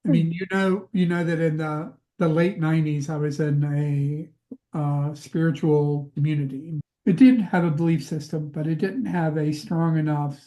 I mean, you know that in the late 90s, I was in a spiritual community. It did have a belief system, but it didn't have a strong enough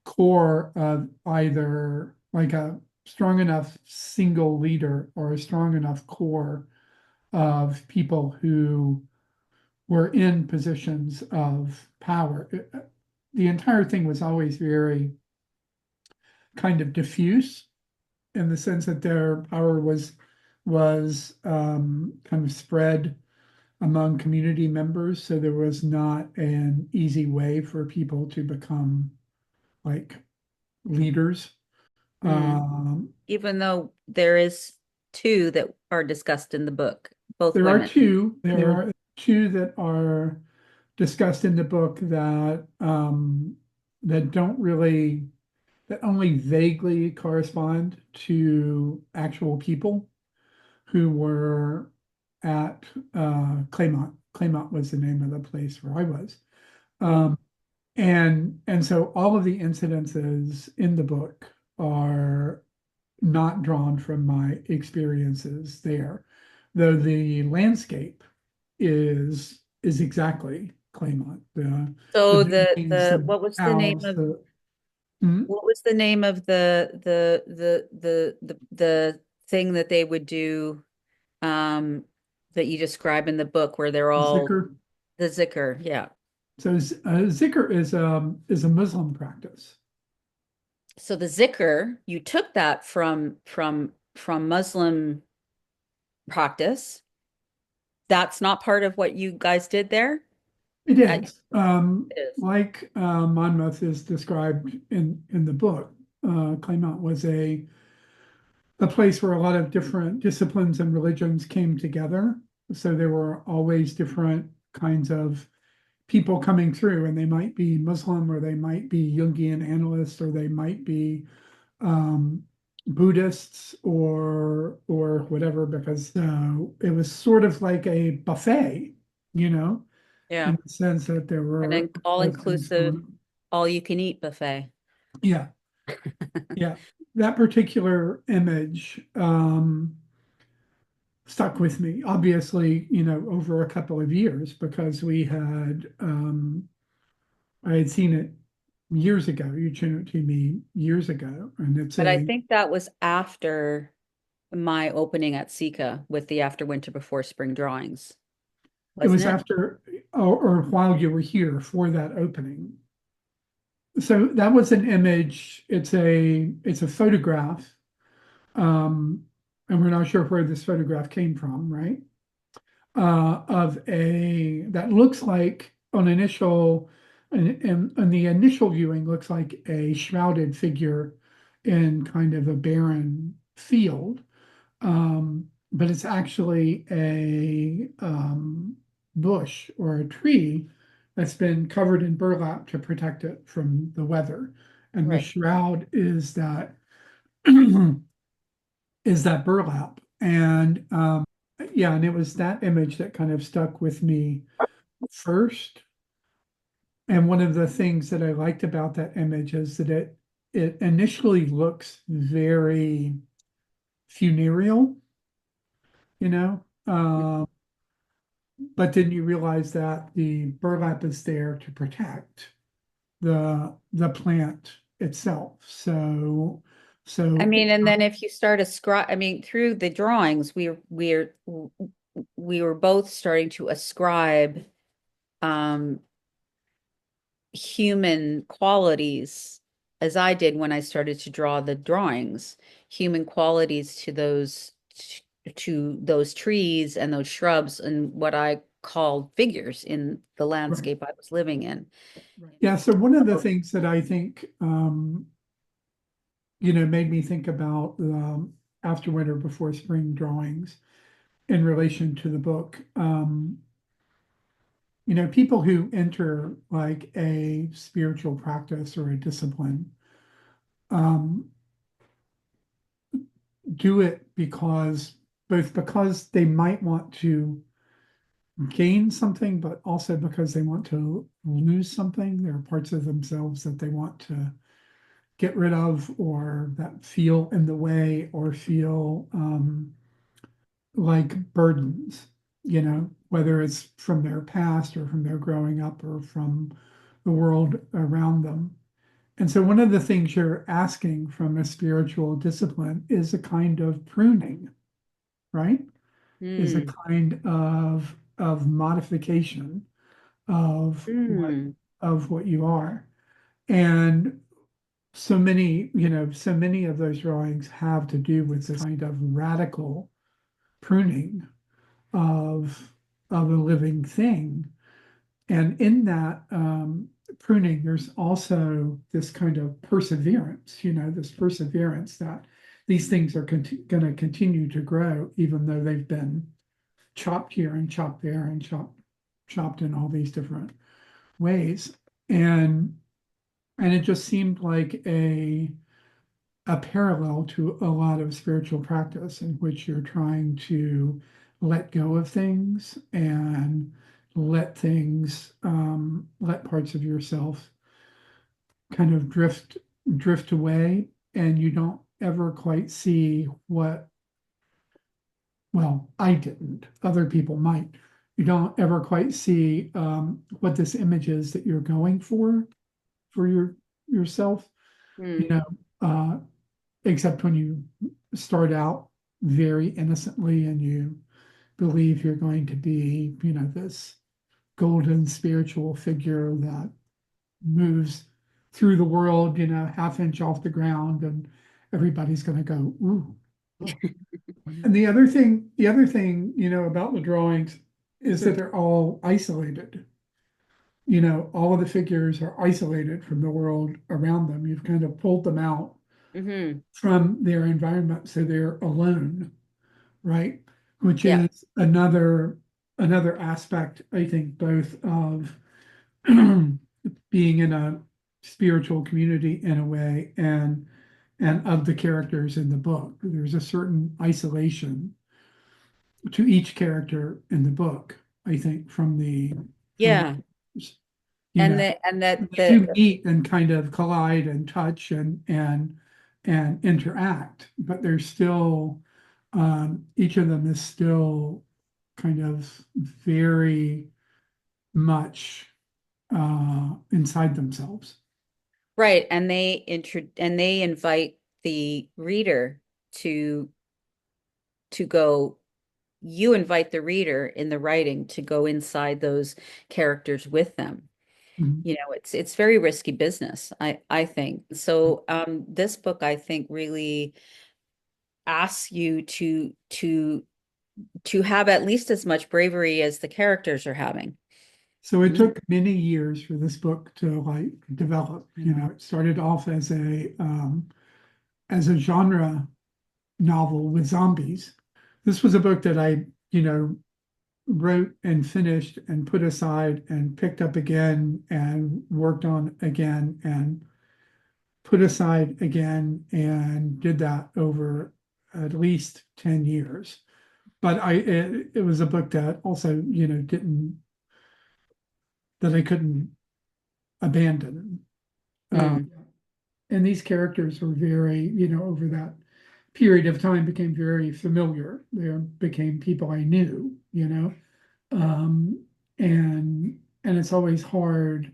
core of either like a strong enough single leader or a strong enough core of people who were in positions of power. The entire thing was always very kind of diffuse in the sense that their power was kind of spread among community members, so there was not an easy way for people to become like leaders. Mm. Um, Even though there is two that are discussed in the book, both there are women. two. There are two that are discussed in the book that don't really that only vaguely correspond to actual people who were at Claymont. Claymont was the name of the place where I was. Mm. Um, and so all of the incidences in the book are not drawn from my experiences there, though the landscape is exactly Claymont. The So buildings, the the what was the name cows, of the hmm? what was the name of the thing that they would do um that you describe in the book where they're all Zikr. the zikr, yeah. So zikr is a Muslim practice. So the zikr, you took that from Muslim practice. That's not part of what you guys did there It at is it is. like Monmouth is described in the book. Claymont was a place where a lot of different disciplines and religions came together. So there were always different kinds of people coming through, and they might be Muslim or they might be Jungian analysts or they might be um, Buddhists or whatever, because it was sort of like a buffet, you know, Yeah. in the sense that there were An all things going inclusive, on. all you can eat buffet. Yeah, yeah. That particular image stuck with me, obviously, over a couple of years because I had seen it years ago. You showed it to me years ago, and But I think that was after my opening at Sika with the After Winter Before Spring drawings, it wasn't was it? after or while you were here for that opening. So that was an image. It's a photograph, um, and we're not sure where this photograph came from, right? Of a that looks like on initial and the initial viewing looks like a shrouded figure in kind of a barren field. But it's actually a bush or a tree that's been covered in burlap to protect it from the weather. And the Right. shroud is that is that burlap. And yeah, and it was that image that kind of stuck with me first. And one of the things that I liked about that image is that it initially looks very funereal, you know. But then you realize that the burlap is there to protect the plant itself. I So mean, it's and not, then if you start ascribe, I mean, through the drawings, we were both starting to ascribe um human qualities as I did when I started to draw the drawings, human qualities to those trees and those shrubs and what I called figures in the right. landscape I was living in. Right. Yeah. So one of the things that I think made me think about after winter before spring drawings in relation to the book. People who enter like a spiritual practice or a discipline um, do it because they might want to gain something, but also because they want to lose something. There are parts of themselves that they want to get rid of, or that feel in the way, or feel like burdens, whether it's from their past or from their growing up or from the world around them. And so one of the things you're asking from a spiritual discipline is a kind of pruning, right? Is a Mm. kind of modification of Mm. what you are. And so many of those drawings have to do with this kind of radical pruning of a living thing. And in that pruning, there's also this kind of perseverance, this perseverance that these things are going to continue to grow, even though they've been chopped here and chopped there and chopped in all these different ways. And it just seemed like a parallel to a lot of spiritual practice in which you're trying to let go of things and let parts of yourself kind of drift away, and you don't ever quite see well, I didn't, other people might. You don't ever quite see what this image is that you're going for yourself, you Mm. know, uh, except when you start out very innocently and you believe you're going to be, this golden spiritual figure that moves through the world, half inch off the ground, and everybody's going to go, ooh. And the other thing, about the drawings is that they're all isolated. All of the figures are isolated from the world around them. You've kind of pulled them out Mm-hmm. from their environment, so they're alone, right? Which Yeah. is another aspect, I think, both of being in a spiritual community in a way, and of the characters in the book. There's a certain isolation to each character in the book, I think, from the Yeah. you And know the and that they the do meet and kind of collide and touch and interact, but there's still each of them is still kind of very much inside themselves. right, and they invite the reader to go. You invite the reader in the writing to go inside those characters with them. Mhm. It's very risky business, I think. So this book, I think, really asks you to have at least as much bravery as the characters are having. So it took many years for this book to like develop. It started off as a genre novel with zombies. This was a book that I, wrote and finished and put aside and picked up again and worked on again and put aside again and did that over at least 10 years. But it was a book that also, didn't that I couldn't abandon. Mm, And these characters were very, over that period of time became very familiar. They became people I knew, um, and it's always hard.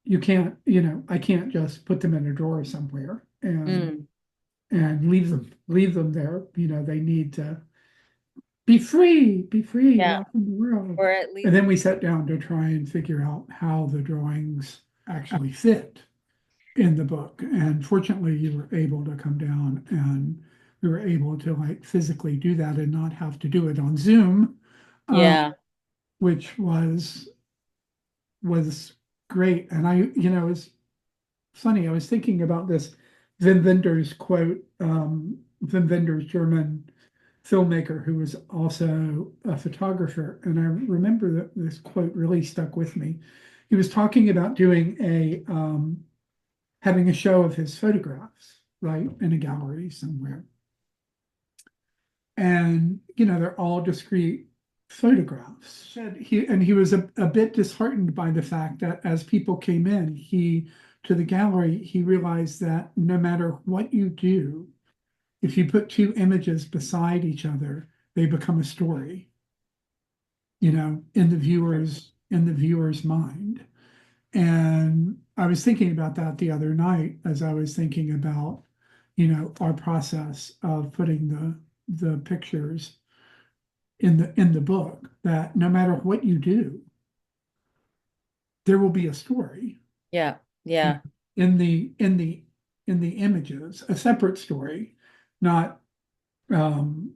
You can't, I can't just put them in a drawer somewhere mm, and leave them there. They need to be free, yeah, walk in the world. or at And least, then we sat down to try and figure out how the drawings actually fit in the book. And fortunately, you were able to come down and we were able to like physically do that and not have to do it on Zoom, uh, yeah. which was great. And it's funny. I was thinking about this Wim Wenders quote. Wim Wenders, German filmmaker who was also a photographer, and I remember that this quote really stuck with me. He was talking about doing having a show of his photographs, right, in a gallery somewhere. And, they're all discrete photographs. Said he was a bit disheartened by the fact that as people came in, he to the gallery, he realized that no matter what you do, if you put two images beside each other, they become a story, in the viewer's mind. And I was thinking about that the other night as I was thinking about, our process of putting the pictures in the book, that no matter what you do, there will be a story Yeah. you know, Yeah. in the images, a separate story, not um,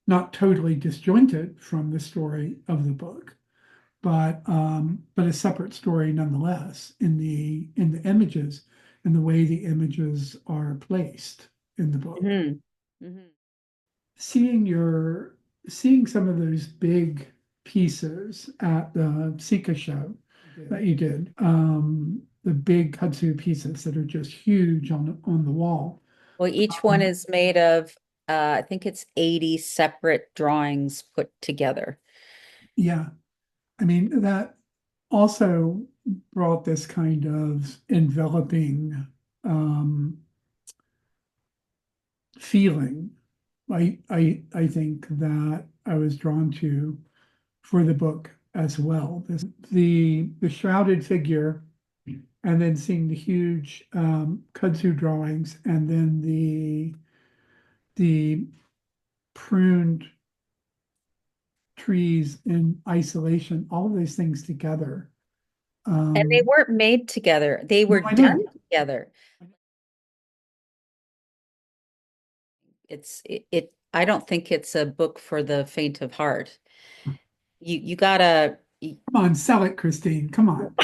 not totally disjointed from the story of the book, but a separate story nonetheless in the images and the way the images are placed in the book. Hmm. Hmm. Seeing your seeing some of those big pieces at the Sika show that you did, the big kudzu pieces that are just huge on the wall. Well, each one is made of, I think it's 80 separate drawings put together. Yeah, I mean that also brought this kind of enveloping um, feeling. I think that I was drawn to for the book as well. The shrouded figure, and then seeing the huge kudzu drawings, and then the pruned trees in isolation, all of those things together. And they Um, weren't made together. They no, were I done know. together. I don't think it's a book for the faint of heart. You gotta, Come on, sell it, Christine. Come on.